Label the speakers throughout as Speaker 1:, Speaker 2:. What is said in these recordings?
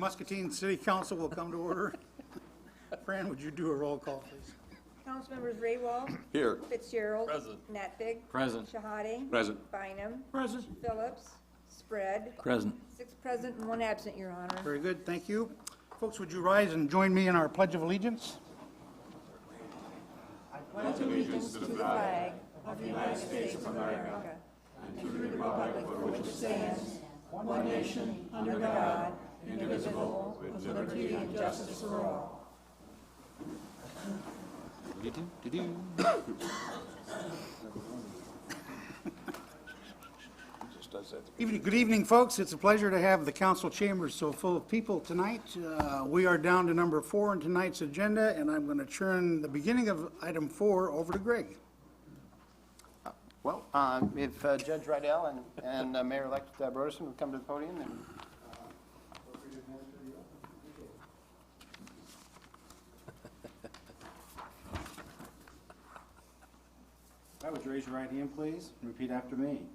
Speaker 1: Muscatine City Council will come to order. Fran, would you do a roll call, please?
Speaker 2: Councilmembers Raywald.
Speaker 3: Here.
Speaker 2: Fitzgerald.
Speaker 4: Present.
Speaker 2: Notvig.
Speaker 4: Present.
Speaker 2: Shahade.
Speaker 3: Present.
Speaker 2: Bynum.
Speaker 1: Present.
Speaker 2: Phillips. Spread.
Speaker 4: Present.
Speaker 2: 6 present and 1 absent, Your Honor.
Speaker 1: Very good, thank you. Folks, would you rise and join me in our Pledge of Allegiance?
Speaker 2: Allegiance to the flag of the United States of America and to the republic for which it stands, one nation, under God, indivisible, with liberty and justice for all.
Speaker 1: Good evening, folks. It's a pleasure to have the council chambers so full of people tonight. We are down to number 4 on tonight's agenda, and I'm going to turn the beginning of item 4 over to Greg.
Speaker 5: Well, if Judge Rydell and Mayor-elect Broderson would come to the podium and
Speaker 6: All right, would you raise your right hand, please, and repeat after me.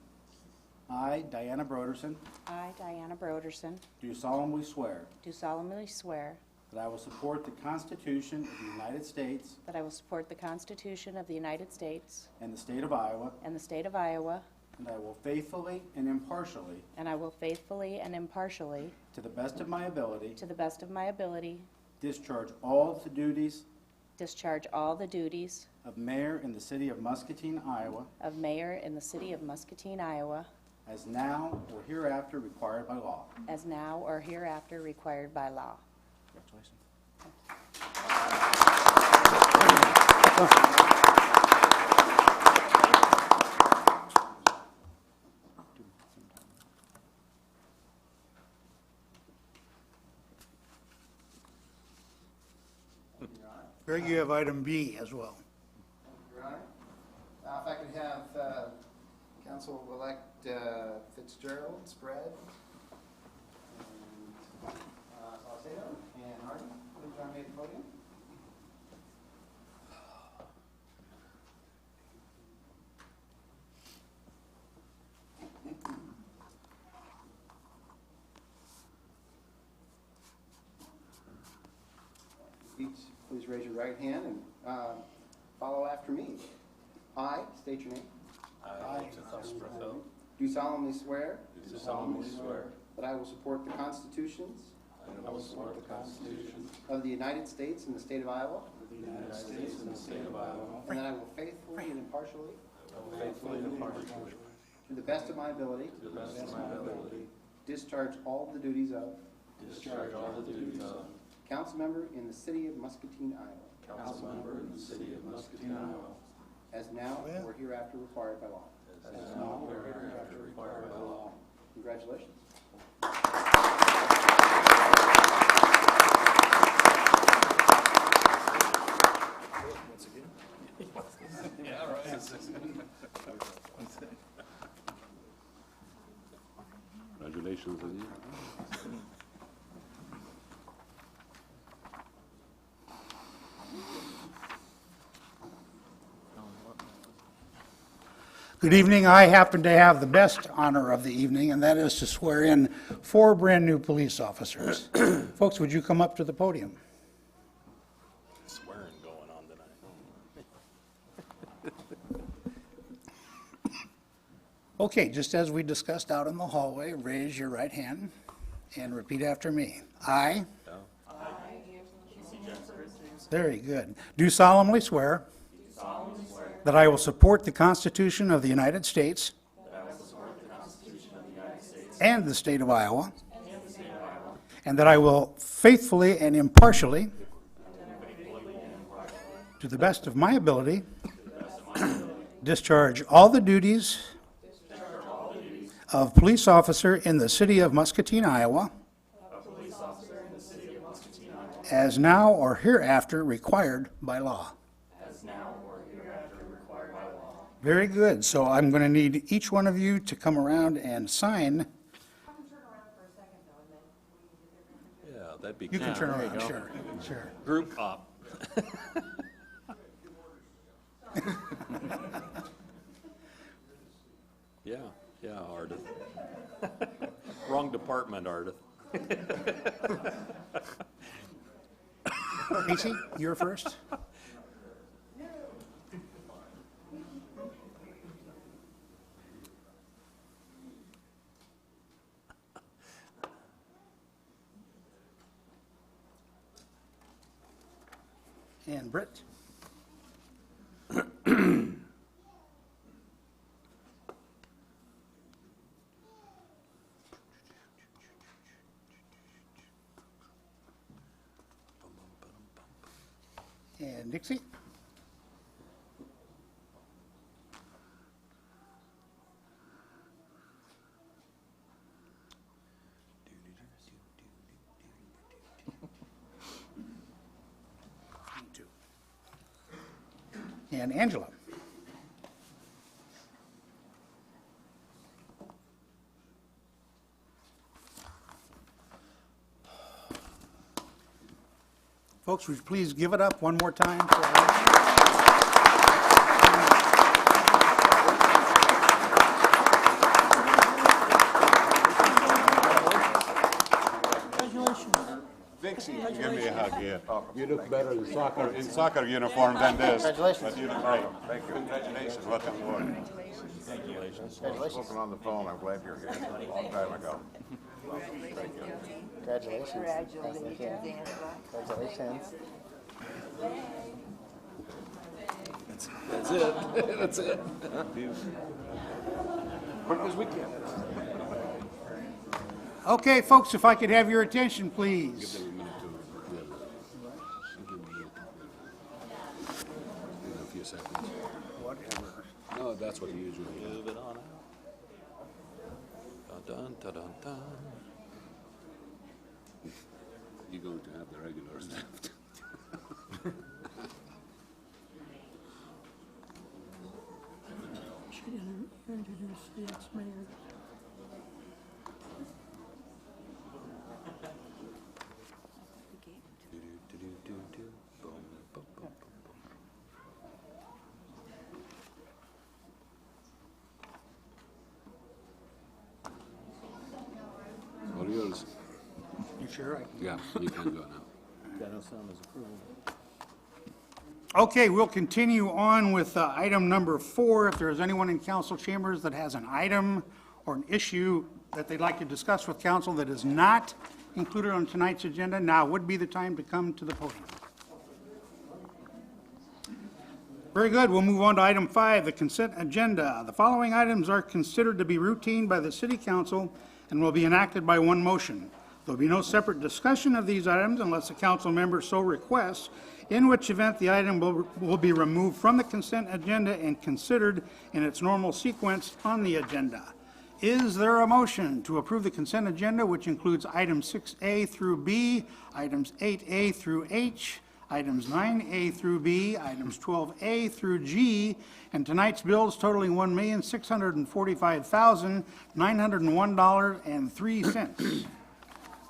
Speaker 6: I, Diana Broderson,
Speaker 7: I, Diana Broderson,
Speaker 6: do solemnly swear
Speaker 7: do solemnly swear
Speaker 6: that I will support the Constitution of the United States
Speaker 7: that I will support the Constitution of the United States
Speaker 6: and the state of Iowa,
Speaker 7: and the state of Iowa,
Speaker 6: and I will faithfully and impartially,
Speaker 7: and I will faithfully and impartially,
Speaker 6: to the best of my ability,
Speaker 7: to the best of my ability,
Speaker 6: discharge all the duties
Speaker 7: discharge all the duties
Speaker 6: of mayor in the city of Muscatine, Iowa,
Speaker 7: of mayor in the city of Muscatine, Iowa,
Speaker 6: as now or hereafter required by law.
Speaker 7: as now or hereafter required by law.
Speaker 6: Congratulations.
Speaker 1: Greg, you have item B as well.
Speaker 5: Your Honor, if I could have Council-elect Fitzgerald, Spread, and Salcedo, and Harden, please join me at the podium. Each, please raise your right hand and follow after me. I, state your name.
Speaker 4: I,
Speaker 5: Do solemnly swear
Speaker 4: do solemnly swear
Speaker 5: that I will support the constitutions
Speaker 4: that I will support the Constitution
Speaker 5: of the United States and the state of Iowa,
Speaker 4: of the United States and the state of Iowa,
Speaker 5: and that I will faithfully and impartially,
Speaker 4: I will faithfully and impartially,
Speaker 5: to the best of my ability,
Speaker 4: to the best of my ability,
Speaker 5: discharge all the duties of
Speaker 4: discharge all the duties of
Speaker 5: council member in the city of Muscatine, Iowa,
Speaker 4: council member in the city of Muscatine, Iowa,
Speaker 5: as now or hereafter required by law.
Speaker 4: as now or hereafter required by law.
Speaker 5: Congratulations.
Speaker 3: Congratulations, Aziz.
Speaker 1: Good evening. I happen to have the best honor of the evening, and that is to swear in 4 brand-new police officers. Folks, would you come up to the podium?
Speaker 4: Swearing going on tonight.
Speaker 1: Okay, just as we discussed out in the hallway, raise your right hand and repeat after me. I. Very good. Do solemnly swear. That I will support the Constitution of the United States. And the state of Iowa. And that I will faithfully and impartially. To the best of my ability. Discharge all the duties. Of police officer in the city of Muscatine, Iowa. As now or hereafter required by law. Very good. So I'm going to need each one of you to come around and sign.
Speaker 4: Yeah, that'd be.
Speaker 1: You can turn around, sure, sure.
Speaker 4: Group up. Yeah, Ardith. Wrong department, Ardith.
Speaker 1: Casey, you're first. And Britt. And Dixie. And Angela. Folks, would you please give it up one more time for our...
Speaker 8: Dixie, give me a hug here.
Speaker 3: You look better in soccer.
Speaker 8: In soccer uniform than this.
Speaker 5: Congratulations.
Speaker 8: But you look great. Thank you. Congratulations. Welcome aboard.
Speaker 5: Congratulations.
Speaker 8: Spoken on the phone. I'm glad you're here. A long time ago.
Speaker 5: Congratulations. Congratulations.
Speaker 4: That's it. That's it. Quick as we can.
Speaker 1: Okay, folks, if I could have your attention, please.
Speaker 3: Give them a minute to, give them a few seconds.
Speaker 1: Whatever.
Speaker 3: No, that's what he usually does.
Speaker 4: Move it on out. Dun, dun, dun, dun.
Speaker 3: You're going to have the regulars left.
Speaker 2: She didn't introduce the ex-mayor.
Speaker 4: Do-do-do-do-do. Boom, boom, boom, boom, boom.
Speaker 3: All yours.
Speaker 1: You sure?
Speaker 3: Yeah, you can go now.
Speaker 6: Got no sound as approval.
Speaker 1: Okay, we'll continue on with item number 4. If there's anyone in council chambers that has an item or an issue that they'd like to discuss with council that is not included on tonight's agenda, now would be the time to come to the podium. Very good. We'll move on to item 5, the consent agenda. The following items are considered to be routine by the city council and will be enacted by one motion. There'll be no separate discussion of these items unless a council member so requests, in which event the item will be removed from the consent agenda and considered in its normal sequence on the agenda. Is there a motion to approve the consent agenda, which includes items 6A through B, items 8A through H, items 9A through B, items 12A through G, and tonight's bills totaling $1,645,901.03?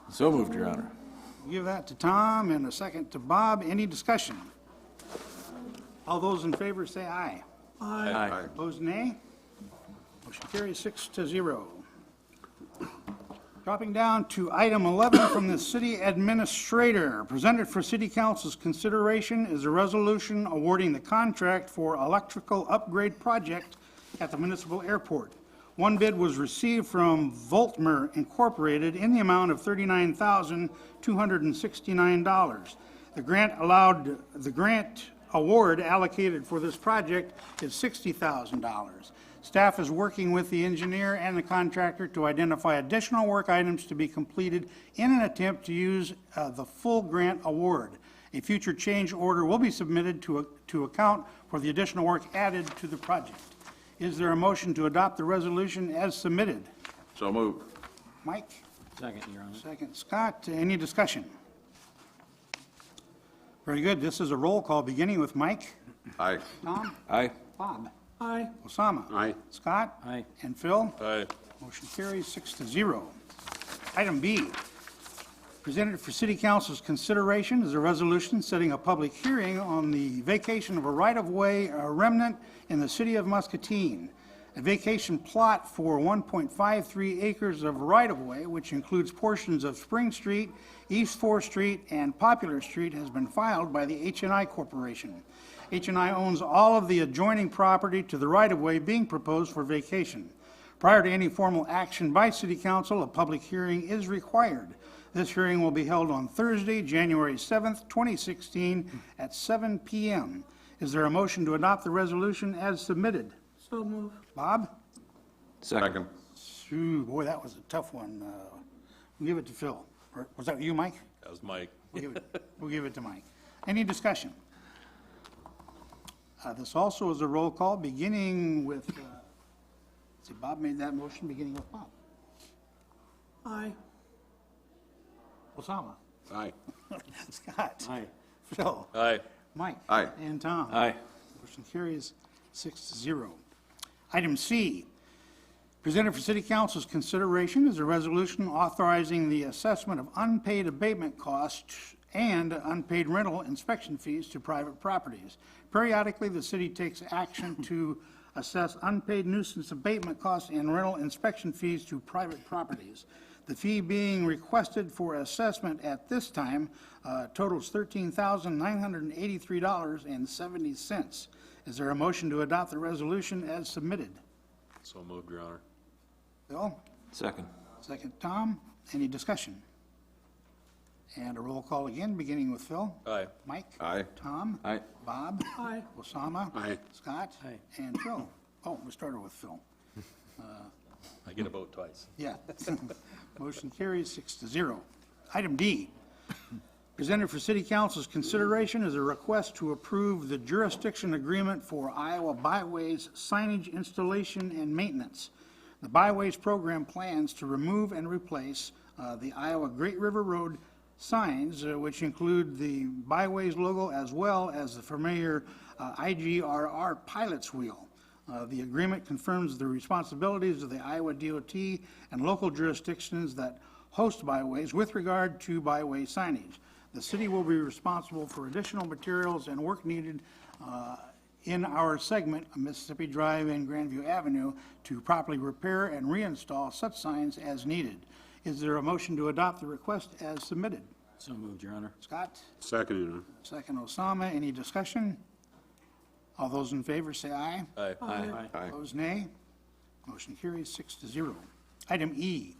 Speaker 4: So moved, Your Honor.
Speaker 1: Give that to Tom and a second to Bob. Any discussion? All those in favor say aye.
Speaker 4: Aye.
Speaker 1: Opposed, nay. Motion carries 6-0. Dropping down to item 11 from the city administrator. Presented for city council's consideration is a resolution awarding the contract for electrical upgrade project at the municipal airport. One bid was received from Voltmer Incorporated in the amount of $39,269. The grant award allocated for this project is $60,000. Staff is working with the engineer and the contractor to identify additional work items to be completed in an attempt to use the full grant award. A future change order will be submitted to account for the additional work added to the project. Is there a motion to adopt the resolution as submitted?
Speaker 8: So moved.
Speaker 1: Mike?
Speaker 6: Second, Your Honor.
Speaker 1: Second, Scott. Any discussion? Very good. This is a roll call, beginning with Mike.
Speaker 8: Aye.
Speaker 1: Tom?
Speaker 3: Aye.
Speaker 1: Bob?
Speaker 2: Aye.
Speaker 1: Osama?
Speaker 3: Aye.
Speaker 1: Scott?
Speaker 6: Aye.
Speaker 1: And Phil?
Speaker 4: Aye.
Speaker 1: Motion carries 6-0. Item B, presented for city council's consideration is a resolution setting a public hearing on the vacation of a right-of-way remnant in the city of Muscatine. a vacation plot for 1.53 acres of right-of-way, which includes portions of Spring Street, East 4th Street, and Popular Street, has been filed by the H&I Corporation. H&I owns all of the adjoining property to the right-of-way being proposed for vacation. Prior to any formal action by City Council, a public hearing is required. This hearing will be held on Thursday, January 7th, 2016, at 7 p.m. Is there a motion to adopt the resolution as submitted?
Speaker 2: So moved.
Speaker 1: Bob?
Speaker 8: Second.
Speaker 1: Ooh, boy, that was a tough one. We'll give it to Phil. Or was that you, Mike?
Speaker 4: That was Mike.
Speaker 1: We'll give it to Mike. Any discussion? This also is a roll call, beginning with, see, Bob made that motion, beginning with Bob.
Speaker 2: Aye.
Speaker 1: Osama?
Speaker 3: Aye.
Speaker 1: Scott?
Speaker 6: Aye.
Speaker 1: Phil?
Speaker 4: Aye.
Speaker 1: Mike?
Speaker 8: Aye.
Speaker 1: And Tom?
Speaker 4: Aye.
Speaker 1: Motion carries 6-0. Item C, presented for City Council's consideration is a resolution authorizing the assessment of unpaid abatement costs and unpaid rental inspection fees to private properties. Periodically, the city takes action to assess unpaid nuisance abatement costs and rental inspection fees to private properties. The fee being requested for assessment at this time totals $13,983.70. Is there a motion to adopt the resolution as submitted?
Speaker 4: So moved, Your Honor.
Speaker 1: Bill?
Speaker 4: Second.
Speaker 1: Second, Tom. Any discussion? And a roll call again, beginning with Phil.
Speaker 4: Aye.
Speaker 1: Mike?
Speaker 8: Aye.
Speaker 1: Tom?
Speaker 4: Aye.
Speaker 1: Bob?
Speaker 2: Aye.
Speaker 1: Osama?
Speaker 3: Aye.
Speaker 1: Scott?
Speaker 6: Aye.
Speaker 1: And Phil. Oh, we started with Phil.
Speaker 4: I get a vote twice.
Speaker 1: Yeah. Motion carries 6-0. Item D, presented for City Council's consideration is a request to approve the jurisdiction agreement for Iowa Byways signage installation and maintenance. The Byways program plans to remove and replace the Iowa Great River Road signs, which include the Byways logo as well as the familiar IGRR pilot's wheel. The agreement confirms the responsibilities of the Iowa DOT and local jurisdictions that host byways with regard to byway signage. The city will be responsible for additional materials and work needed in our segment of Mississippi Drive and Grandview Avenue to properly repair and reinstall such signs as needed. Is there a motion to adopt the request as submitted?
Speaker 6: So moved, Your Honor.
Speaker 1: Scott?
Speaker 3: Second, Your Honor.
Speaker 1: Second, Osama. Any discussion? All those in favor say aye.
Speaker 4: Aye.
Speaker 6: Aye.
Speaker 8: Aye.
Speaker 1: Opposed, nay. Motion carries 6-0. Item E,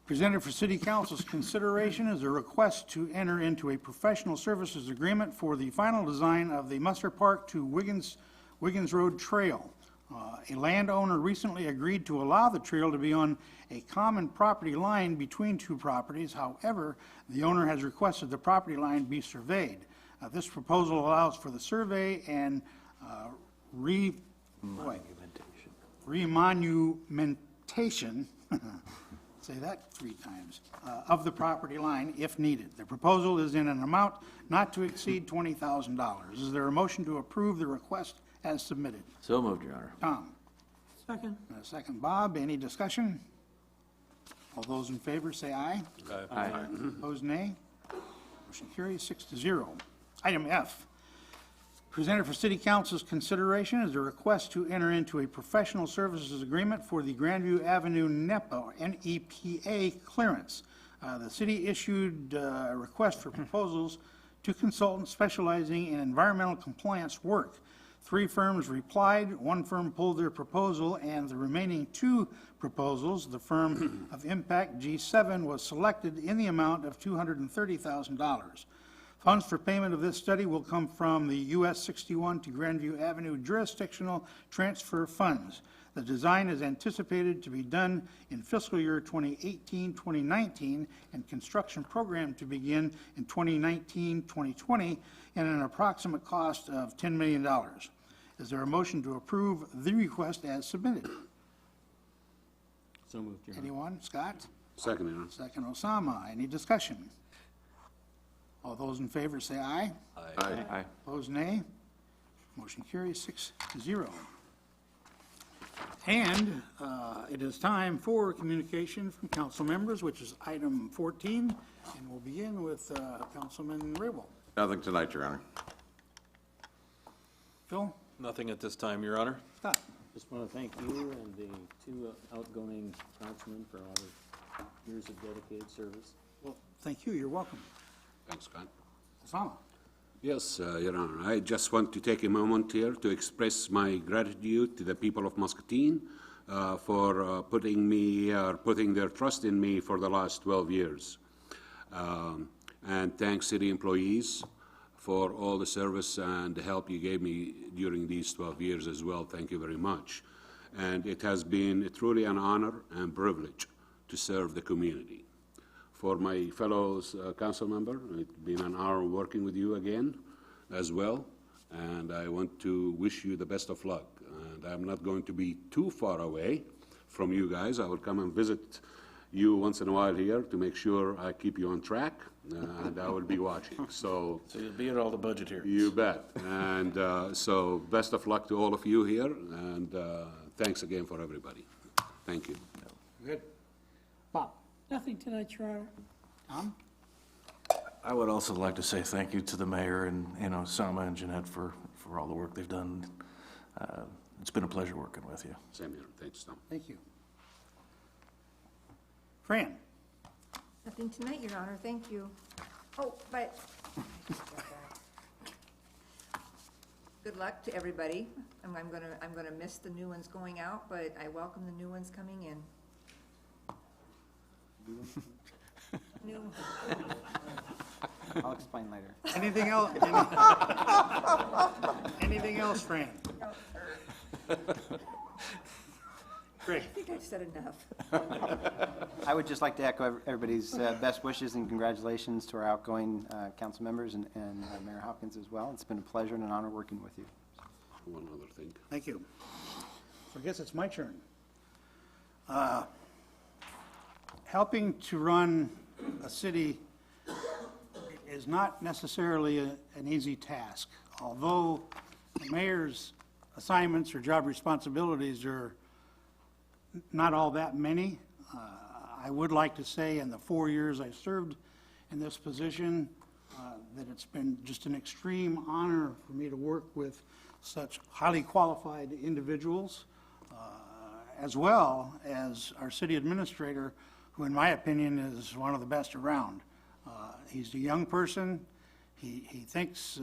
Speaker 1: presented for City Council's consideration is a request to enter into a professional services agreement for the final design of the Musser Park to Wiggins Road Trail. A landowner recently agreed to allow the trail to be on a common property line between two properties. However, the owner has requested the property line be surveyed. This proposal allows for the survey and remonumentation, say that 3 times, of the property line if needed. The proposal is in an amount not to exceed $20,000. Is there a motion to approve the request as submitted?
Speaker 4: So moved, Your Honor.
Speaker 1: Tom?
Speaker 2: Second.
Speaker 1: And a second, Bob. Any discussion? All those in favor say aye.
Speaker 4: Aye.
Speaker 1: Opposed, nay. Motion carries 6-0. Item F, presented for City Council's consideration is a request to enter into a professional services agreement for the Grandview Avenue NEPA, NEPA clearance. The city issued a request for proposals to consultants specializing in environmental compliance work. 3 firms replied, 1 firm pulled their proposal, and the remaining 2 proposals, the firm of Impact G7, was selected in the amount of $230,000. Funds for payment of this study will come from the US 61 to Grandview Avenue jurisdictional transfer funds. The design is anticipated to be done in fiscal year 2018-2019 and construction program to begin in 2019-2020 and an approximate cost of $10 million. Is there a motion to approve the request as submitted?
Speaker 6: So moved, Your Honor.
Speaker 1: Anyone? Scott?
Speaker 3: Second, Your Honor.
Speaker 1: Second, Osama. Any discussion? All those in favor say aye.
Speaker 8: Aye.
Speaker 4: Aye.
Speaker 1: Opposed, nay. Motion carries 6-0. And it is time for communication from council members, which is item 14, and we'll begin with Councilman Rabel.
Speaker 8: Nothing tonight, Your Honor.
Speaker 1: Phil?
Speaker 4: Nothing at this time, Your Honor.
Speaker 1: Scott?
Speaker 9: Just want to thank you and the two outgoing councilmen for all the years of dedicated service.
Speaker 1: Well, thank you, you're welcome.
Speaker 3: Thanks, Scott.
Speaker 1: Osama?
Speaker 3: Yes, Your Honor, I just want to take a moment here to express my gratitude to the people of Muscatine for putting their trust in me for the last 12 years. And thanks city employees for all the service and the help you gave me during these 12 years as well. Thank you very much. And it has been truly an honor and privilege to serve the community. For my fellow council member, it's been an honor working with you again as well. And I want to wish you the best of luck. And I'm not going to be too far away from you guys. I will come and visit you once in a while here to make sure I keep you on track, and I will be watching. So
Speaker 9: you'll be at all the budget hearings.
Speaker 3: you bet. And so best of luck to all of you here, and thanks again for everybody. Thank you.
Speaker 1: Good. Bob?
Speaker 2: Nothing tonight, Your Honor.
Speaker 1: Tom?
Speaker 10: I would also like to say thank you to the mayor and, Sama and Jeanette for all the work they've done. It's been a pleasure working with you.
Speaker 3: Same here. Thanks, Tom.
Speaker 1: Thank you. Fran?
Speaker 2: Nothing tonight, Your Honor, thank you. Oh, but good luck to everybody. I'm gonna miss the new ones going out, but I welcome the new ones coming in. New.
Speaker 5: I'll explain later.
Speaker 1: Anything else? Anything else, Fran? Great.
Speaker 2: I think I've said enough.
Speaker 5: I would just like to echo everybody's best wishes and congratulations to our outgoing council members and Mayor Hopkins as well. It's been a pleasure and an honor working with you.
Speaker 3: One other thing.
Speaker 1: Thank you. So I guess it's my turn. Helping to run a city is not necessarily an easy task. Although the mayor's assignments or job responsibilities are not all that many, I would like to say in the 4 years I served in this position that it's been just an extreme honor for me to work with such highly qualified individuals, as well as our city administrator, who in my opinion is one of the best around. He's a young person, he thinks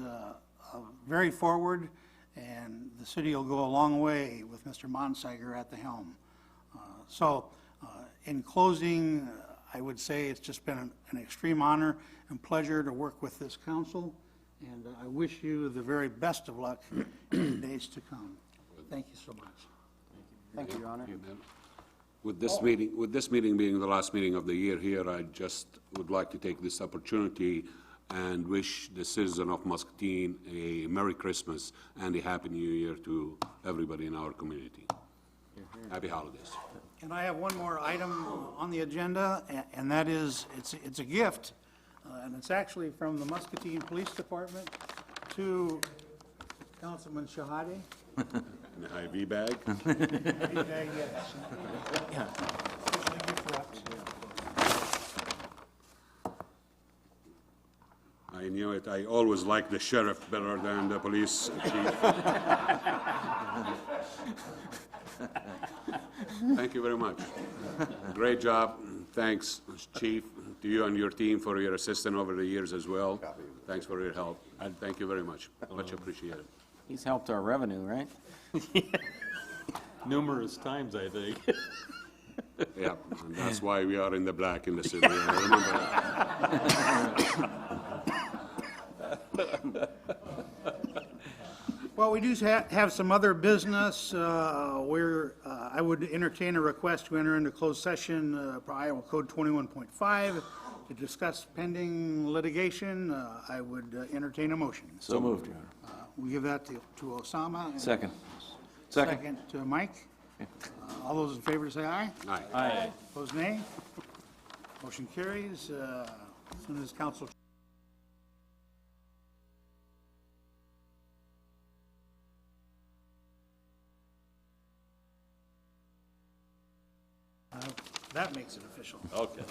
Speaker 1: very forward, and the city will go a long way with Mr. Monsager at the helm. So, in closing, I would say it's just been an extreme honor and pleasure to work with this council, and I wish you the very best of luck in the days to come. Thank you so much.
Speaker 5: Thank you, Your Honor.
Speaker 3: With this meeting being the last meeting of the year here, I just would like to take this opportunity and wish the citizen of Muscatine a Merry Christmas and a Happy New Year to everybody in our community. Happy holidays.
Speaker 1: And I have one more item on the agenda, and that is, it's a gift, and it's actually from the Muscatine Police Department to Councilman Shahade.
Speaker 3: An IV bag.
Speaker 1: Yes. Officially gift wrapped.
Speaker 3: I knew it. I always liked the sheriff better than the police chief. Thank you very much. Great job. Thanks, Chief, to you and your team for your assistance over the years as well. Thanks for your help. Thank you very much. Much appreciated.
Speaker 9: He's helped our revenue, right? Numerous times, I think.
Speaker 3: Yeah, and that's why we are in the black in the city. I remember that.
Speaker 1: Well, we do have some other business where I would entertain a request to enter into closed session per Iowa Code 21.5 to discuss pending litigation. I would entertain a motion.
Speaker 10: So moved, Your Honor.
Speaker 1: We give that to Osama. and
Speaker 10: Second.
Speaker 1: Second to Mike. All those in favor say aye.
Speaker 3: Aye.
Speaker 9: Aye.
Speaker 1: Opposed, nay. Motion carries. As soon as council. That makes it official.
Speaker 4: Okay.